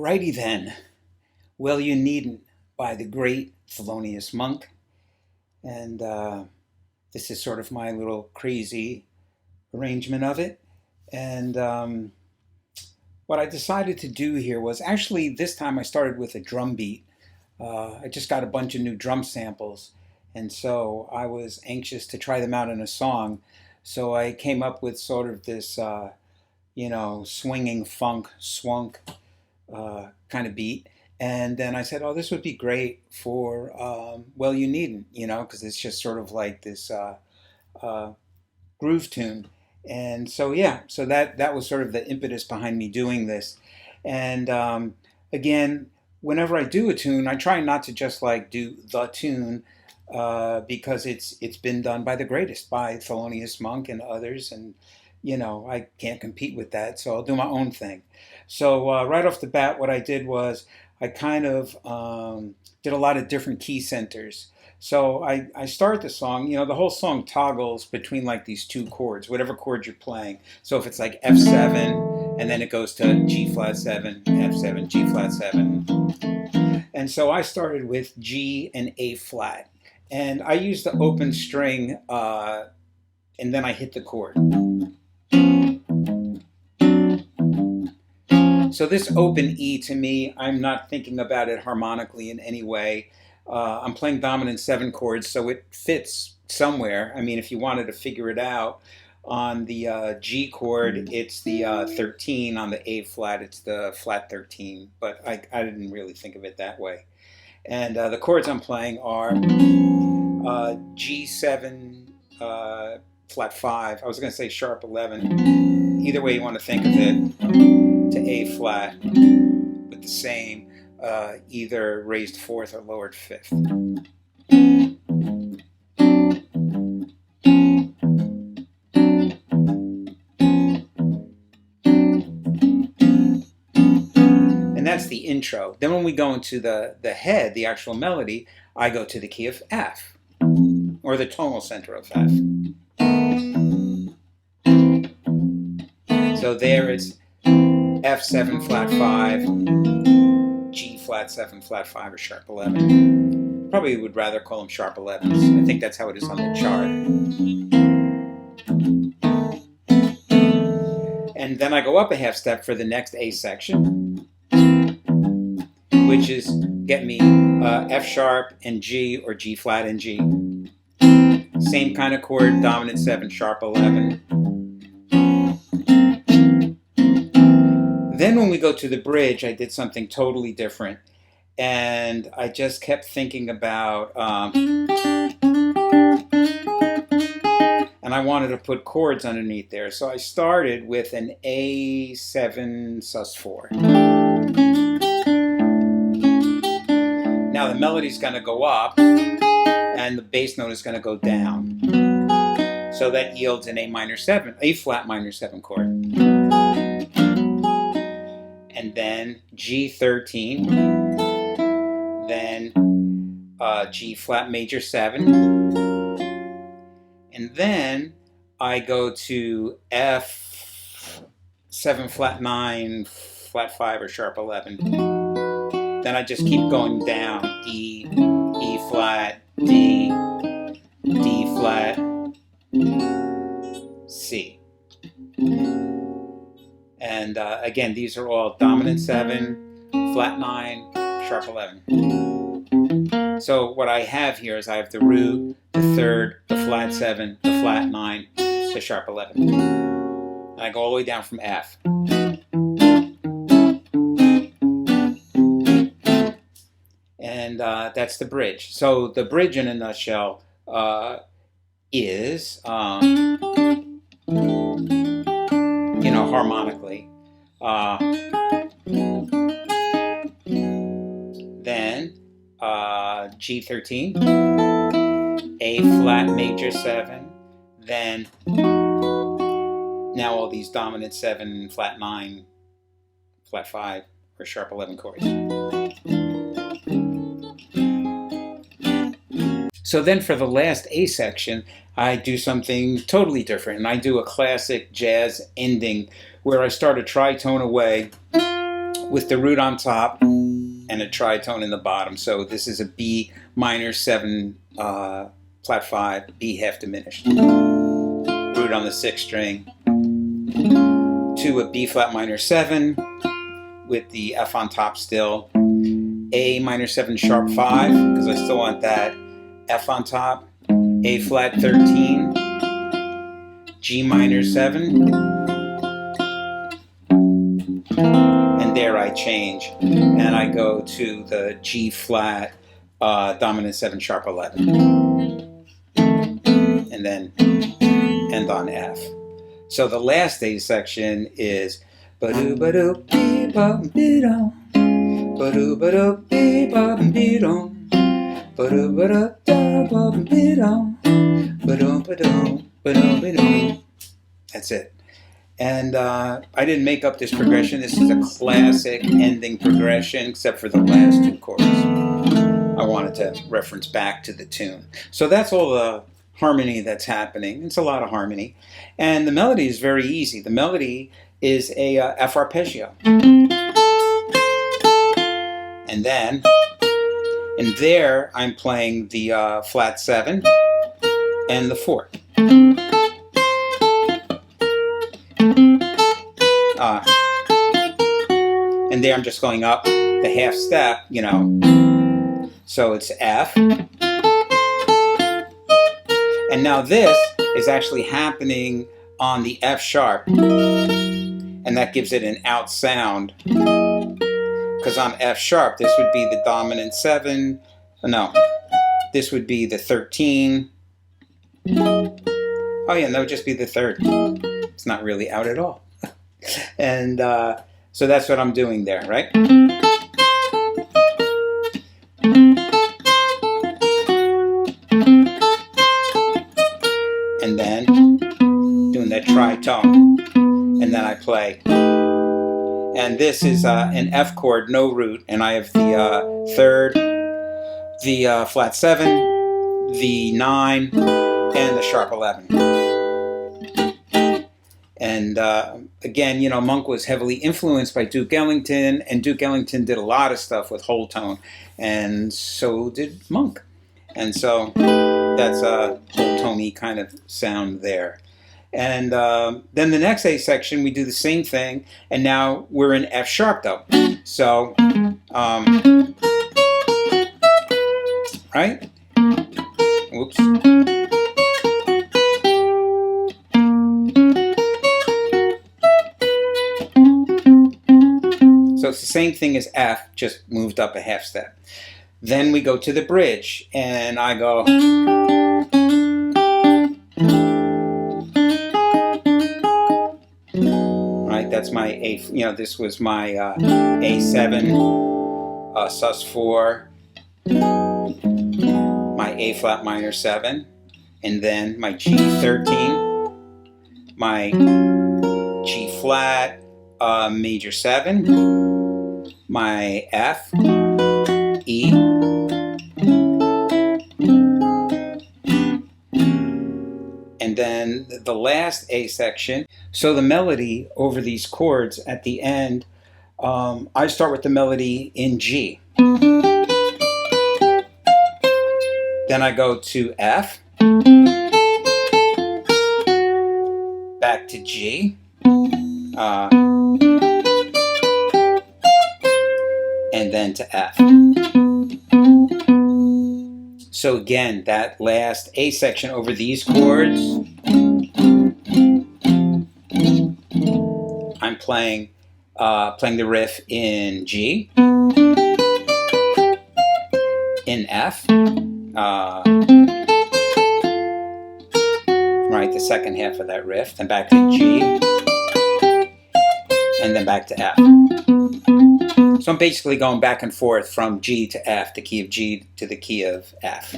Alrighty then. Well, You Needn't by the great Thelonious Monk. And this is sort of my little crazy arrangement of it. And what I decided to do here was actually this time I started with a drum beat. I just got a bunch of new drum samples. And so I was anxious to try them out in a song. So I came up with sort of this, swinging funk, swunk kind of beat. And then I said, oh, this would be great for Well, You Needn't, because it's just sort of like this groove tune. And so, yeah, so that was sort of the impetus behind me doing this. And again, whenever I do a tune, I try not to just like do the tune because it's been done by the greatest, by Thelonious Monk and others. And I can't compete with that, so I'll do my own thing. So right off the bat, what I did was I kind of did a lot of different key centers. So I start the song, the whole song toggles between like these two chords, whatever chord you're playing. So if it's like F7, and then it goes to G flat 7, F7, G flat 7. And so I started with G and A flat. And I used the open string, and then I hit the chord. So this open E to me, I'm not thinking about it harmonically in any way. I'm playing dominant 7 chords, so it fits somewhere. I mean, if you wanted to figure it out, on the G chord, it's the 13. On the A flat, it's the flat 13. But I didn't really think of it that way. And the chords I'm playing are G7, flat 5. I was going to say sharp 11. Either way you want to think of it. To A flat with the same either raised 4th or lowered 5th. And that's the intro. Then when we go into the head, the actual melody, I go to the key of F, or the tonal center of F. So there it's F7 flat 5, G flat 7 flat 5, or sharp 11. Probably would rather call them sharp 11s. I think that's how it is on the chart. And then I go up a half step for the next A section, which is get me F sharp and G, or G flat and G. Same kind of chord, dominant 7, sharp 11. Then when we go to the bridge, I did something totally different. And I just kept thinking about, and I wanted to put chords underneath there. So I started with an A7 sus4. Now the melody's going to go up, and the bass note is going to go down. So that yields an A flat minor 7 chord. And then G13, then G flat major 7, and then I go to F7 flat 9, flat 5, or sharp 11. Then I just keep going down, E, E flat, D, D flat, C. And again, these are all dominant 7, flat 9, sharp 11. So what I have here is I have the root, the third, the flat 7, the flat 9, the sharp 11. And I go all the way down from F. And that's the bridge. So the bridge in a nutshell is... harmonically. Then G13, A flat major 7, then now all these dominant 7, flat 9, flat 5, or sharp 11 chords. So then for the last A section, I do something totally different. And I do a classic jazz ending where I start a tritone away with the root on top and a tritone in the bottom. So this is a B minor 7 flat 5, B half diminished. Root on the 6th string to a B flat minor 7 with the F on top still. A minor 7 sharp 5 because I still want that F on top. A flat 13, G minor 7, and there I change, and I go to the G flat dominant 7 sharp 11, and then end on F. So the last A section is ba-doo ba-doo bee-bum-bee-dum, ba-doo ba-doo bee-bum-bee-dum, ba-doo ba-doo da-bum-bee-dum, ba-dum ba-dum ba-dum ba-dum. That's it. And I didn't make up this progression. This is a classic ending progression, except for the last 2 chords. I wanted to reference back to the tune. So that's all the harmony that's happening. It's a lot of harmony. And the melody is very easy. The melody is a F arpeggio. And then, in there, I'm playing the flat 7 and the 4. And there I'm just going up the half step, you know. So it's F. And now this is actually happening on the F sharp. And that gives it an out sound. Because on F sharp, this would be the dominant 7. No, this would be the 13. Oh yeah, and that would just be the 3rd. It's not really out at all. And so that's what I'm doing there, right? And then doing that tritone. And then I play. And this is an F chord, no root, and I have the 3rd, the flat 7, the 9, and the sharp 11. And again, you know, Monk was heavily influenced by Duke Ellington, and Duke Ellington did a lot of stuff with whole tone, and so did Monk. And so that's a whole tone-y kind of sound there. And then the next A section, we do the same thing, and now we're in F sharp though. So, right? Whoops. So it's the same thing as F, just moved up a half step. Then we go to the bridge, and I go. That's my A, you know, this was my A7, sus4, my A flat minor 7, and then my G13, my G flat major 7, my F, E, and then the last A section. So the melody over these chords at the end, I start with the melody in G. Then I go to F, back to G, and then to F. So again, that last A section over these chords, I'm playing the riff in G, in F, right, the second half of that riff, then back to G, and then back to F. So I'm basically going back and forth from G to F, the key of G to the key of F.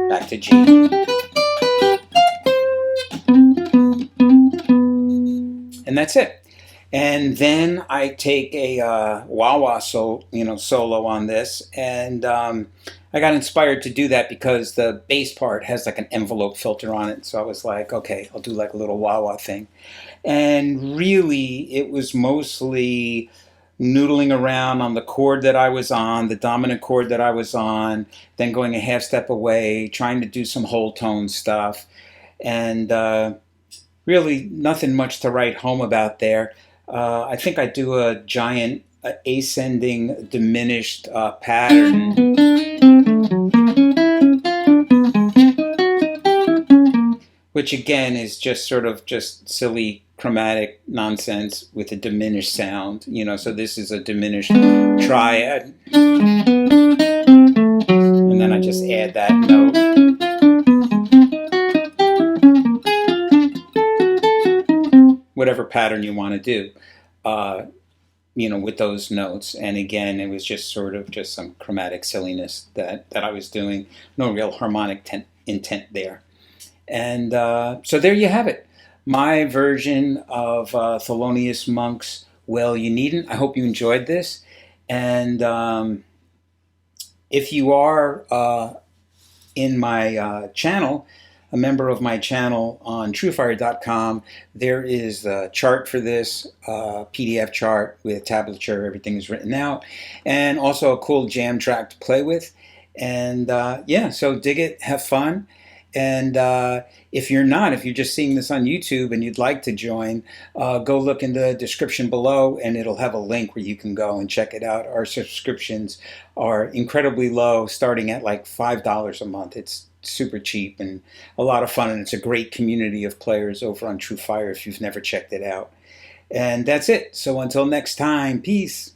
Back to G. And that's it. And then I take a wah-wah solo on this, and I got inspired to do that because the bass part has like an envelope filter on it. So I was like, okay, I'll do like a little wah-wah thing. And really, it was mostly noodling around on the chord that I was on, the dominant chord that I was on, then going a half step away, trying to do some whole tone stuff, and really nothing much to write home about there. I think I do a giant ascending diminished pattern, which again is just sort of just silly chromatic nonsense with a diminished sound. So this is a diminished triad, and then I just add that note. Whatever pattern you want to do. With those notes. And again, it was just sort of just some chromatic silliness that I was doing. No real harmonic intent there. And so there you have it. My version of Thelonious Monk's Well, You Needn't. I hope you enjoyed this. And if you are in my channel, a member of my channel on truefire.com, there is a chart for this, PDF chart with tablature, everything is written out, and also a cool jam track to play with. And yeah, so dig it, have fun. And if you're just seeing this on YouTube and you'd like to join, go look in the description below and it'll have a link where you can go and check it out. Our subscriptions are incredibly low, starting at like $5 a month. It's super cheap and a lot of fun, and it's a great community of players over on TrueFire if you've never checked it out. And that's it. So until next time, peace.